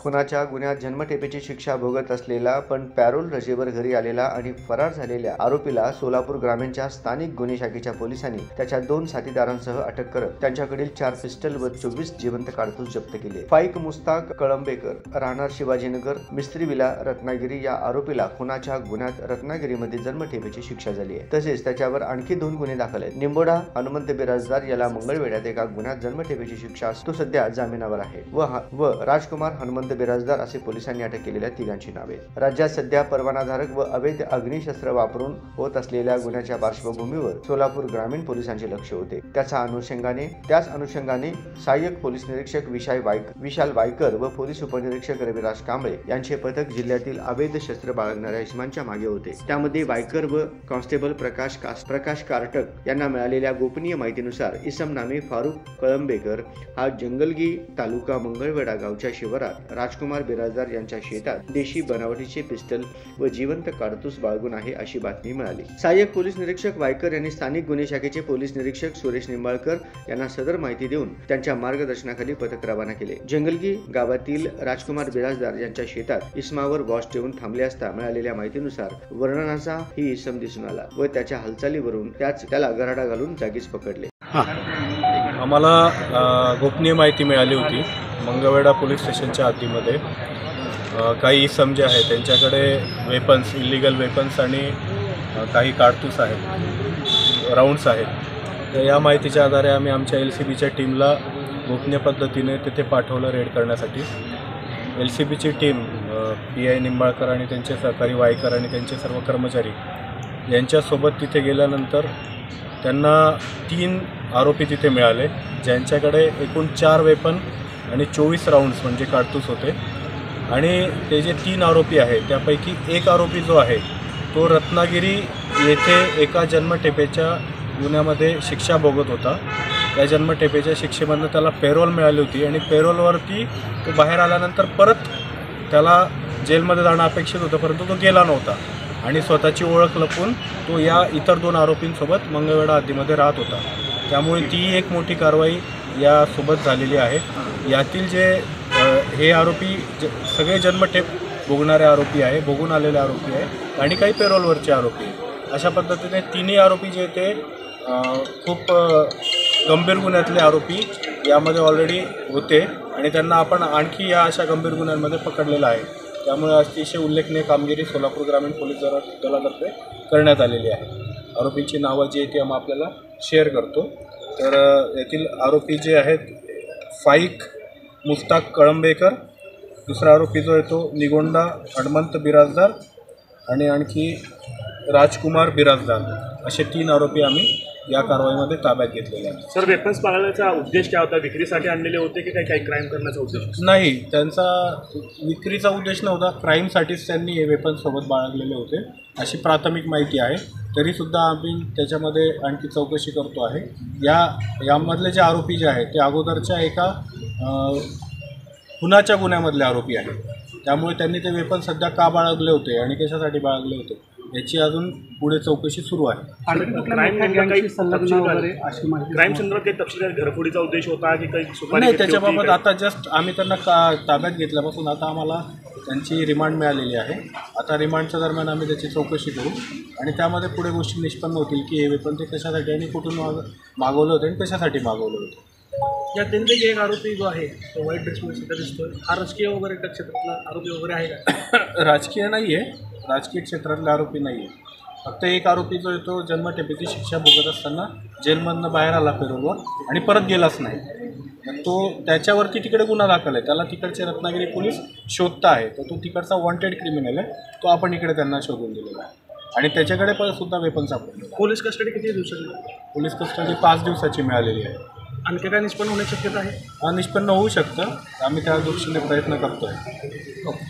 खुनाच्या गुन्ह्यात जन्मठेपेची शिक्षा भोगत असलेला पण पॅरोल रजेवर घरी आलेला आणि फरार झालेल्या आरोपीला सोलापूर ग्रामीणच्या स्थानिक गुन्हे शाखेच्या पोलिसांनी त्याच्या 2 साथीदारांसह अटक करत त्यांच्याकडील 4 पिस्टल व 24 जिवंत कारतूस जप्त केले। फाईक मुस्ताक कळंबेकर राहणार शिवाजीनगर मिस्त्री विला रत्नागिरी या आरोपीला खुनाच्या गुन्ह्यात रत्नागिरीमध्ये जन्मठेपेची शिक्षा झाली आहे। तसेच त्याच्यावर आणखी 2 गुन्हे दाखल आहेत। निंबोडा हनुमंत बिराजदार याला मंगळवेढ्यात एका गुन्ह्यात जन्मठेपेची शिक्षा तो सध्या जामिनावर आहे व राजकुमार हनुमंत बिराजदार असे पोलिसांनी अटक केलेल्या तिघांची नावे। राज्यात सध्या परवानाधारक व अवैध अग्निशस्त्र वापरून होत असलेल्या गुन्ह्याच्या पार्श्वभूमीवर सोलापूर ग्रामीण पोलिसांचे लक्ष होते। त्याच अनुषंगाने सहाय्यक पोलीस निरीक्षक विशाल वायकर व पोलीस उपनिरीक्षक रविराज कांबळे यांचे पथक जिल्ह्यातील अवैध शस्त्र बाळगणाऱ्या इसमांच्या मागे होते। त्यामध्ये वायकर व कॉन्स्टेबल प्रकाश कारटक यांना मिळालेल्या गोपनीय माहितीनुसार इसम नामे फारुक कळंबेकर हा जंगलगी तालुका मंगळवेढा गावच्या शिवारात राजकुमार बिराजदार यांच्या शेतात देशी बनावटीचे पिस्टल व जिवंत कारतूस बाळगून आहे अशी बातमी मिळाली। सहाय्यक पोलीस निरीक्षक वायकर यांनी स्थानिक गुन्हे शाखेचे पोलीस निरीक्षक सुरेश निंबाळकर यांना सदर माहिती देऊन त्यांच्या मार्गदर्शनाखाली पथक रवाना केले। जंगलगी गावातील राजकुमार बिराजदार यांच्या शेतात इसमावर वॉच ठेवून थांबले असता मिळालेल्या माहितीनुसार वर्णनाचा ही इसम दिसून आला व त्याच्या हालचालीवरून त्याला गराडा घालून जागीच पकडले। आम्हाला गोपनीय माहिती मिळाली होती मंगळवेढा पोलीस स्टेशनच्या हद्दीमध्ये काही इसम जे आहे त्यांच्याकडे वेपन्स इलिगल वेपन्स आणि काही कारतूस आहेत राऊंड्स आहेत। तर या माहितीच्या आधारे आम्ही आमच्या LCBच्या टीमला गोपनीय पद्धतीने तिथे पाठवलं रेड करण्यासाठी। LCBची टीम PI निंबाळकर आणि त्यांचे सहकारी वायकर आणि त्यांचे सर्व कर्मचारी यांच्यासोबत तिथे गेल्यानंतर त्यांना 3 आरोपी तिथे मिळाले ज्यांच्याकडे एकूण 4 वेपन आणि 24 राऊंड्स म्हणजे कारतूस होते। आणि ते जे 3 आरोपी आहेत त्यापैकी एक आरोपी जो आहे तो रत्नागिरी येथे एका जन्मठेपेच्या गुन्ह्यामध्ये शिक्षा भोगत होता। त्या जन्मठेपेच्या शिक्षेमधून त्याला पेरोल मिळाली होती आणि पेरोलवरती तो बाहेर आल्यानंतर परत त्याला जेलमध्ये जाणं अपेक्षित होतं परंतु तो गेला नव्हता आणि स्वतःची ओळख लपवून तो या इतर 2 आरोपींसोबत मंगळवेढा हद्दीमध्ये राहत होता। त्यामुळे ती एक मोठी कारवाई यासोबत झालेली आहे। यातील जे हे आरोपी सगळे जन्मठेप भोगणारे आरोपी आहे भोगून आलेले आरोपी आहे आणि काही पेरोलवरचे आरोपी आहे। अशा पद्धतीने 3ही आरोपी जे ते खूप गंभीर गुन्ह्यातले आरोपी यामध्ये ऑलरेडी होते आणि त्यांना आपण आणखी या अशा गंभीर गुन्ह्यांमध्ये पकडलेलं आहे। त्यामुळे अतिशय उल्लेखनीय कामगिरी सोलापूर ग्रामीण पोलीस दलातर्फे करण्यात आलेली आहे। आरोपींची नावं जी आहेत ती आम्ही आपल्याला शेअर करतो। तर यातील आरोपी जे आहेत फाईक मुस्ताक कळंबेकर, दुसरा आरोपी जो आहे तो निगोंडा हनुमंत बिराजदार आणि आणखी राजकुमार बिराजदार असे 3 आरोपी आम्ही या कारवाईमध्ये ताब्यात घेतलेले आहेत। सर वेपन्स बाळगण्याचा उद्देश काय होता? विक्रीसाठी आणलेले होते की काही क्राईम करण्याचा उद्देश? नाही, त्यांचा विक्रीचा उद्देश नव्हता, क्राईमसाठीच त्यांनी हे वेपन्स सोबत बाळगलेले होते अशी प्राथमिक माहिती आहे। तरीसुद्धा आम्ही त्याच्यामध्ये आणखी चौकशी करतो आहे। यामधले जे आरोपी जे आहेत ते अगोदरच्या एका खुनाच्या गुन्ह्यामधले आरोपी आहेत। त्यामुळे त्यांनी ते वेपन सध्या का बाळगले होते आणि कशासाठी बाळगले होते याची अजून पुढे चौकशी सुरू आहे। क्राईम संदर्भात काही तपशील घरफोडीचा उद्देश होता की काही नाही, त्याच्याबाबत आता जस्ट आम्ही त्यांना ताब्यात घेतल्यापासून आता आम्हाला त्यांची रिमांड मिळालेली आहे। आता रिमांडच्या दरम्यान आम्ही त्याची चौकशी करू आणि त्यामध्ये पुढे गोष्टी निष्पन्न होतील की हे वेपन ते कशासाठी आणि कुठून मागवलं होतं आणि कशासाठी मागवलं होतं। या त्यांपैकी एक आरोपी जो आहे तो वाईट ड्रेसमध्ये सुद्धा दिसतोय, हा राजकीय वगैरे त्या क्षेत्रातला आरोपी वगैरे आहे का? राजकीय नाही आहे, राजकीय क्षेत्रातले आरोपी नाही आहे। फक्त एक आरोपी जो आहे तो जन्मठेपेची शिक्षा भोगत असताना जेलमधनं बाहेर आला पेरोलवर आणि परत गेलाच नाही। तो त्याच्यावरती तिकडे गुन्हा दाखल आहे, त्याला तिकडचे रत्नागिरी पोलीस शोधता आहे। तर तो तिकडचा वॉन्टेड क्रिमिनल आहे, तो आपण इकडे त्यांना शोधून दिलेला आहे आणि त्याच्याकडे पण सुद्धा वेपन सापडले। पोलीस कस्टडी किती दिवसाची? पोलीस कस्टडी 5 दिवसाची मिळालेली आहे। आणखी काय निष्पन्न होण्याची शक्यता आहे? निष्पन्न होऊ शकतं, आम्ही त्या दृष्टीने प्रयत्न करतो आहे।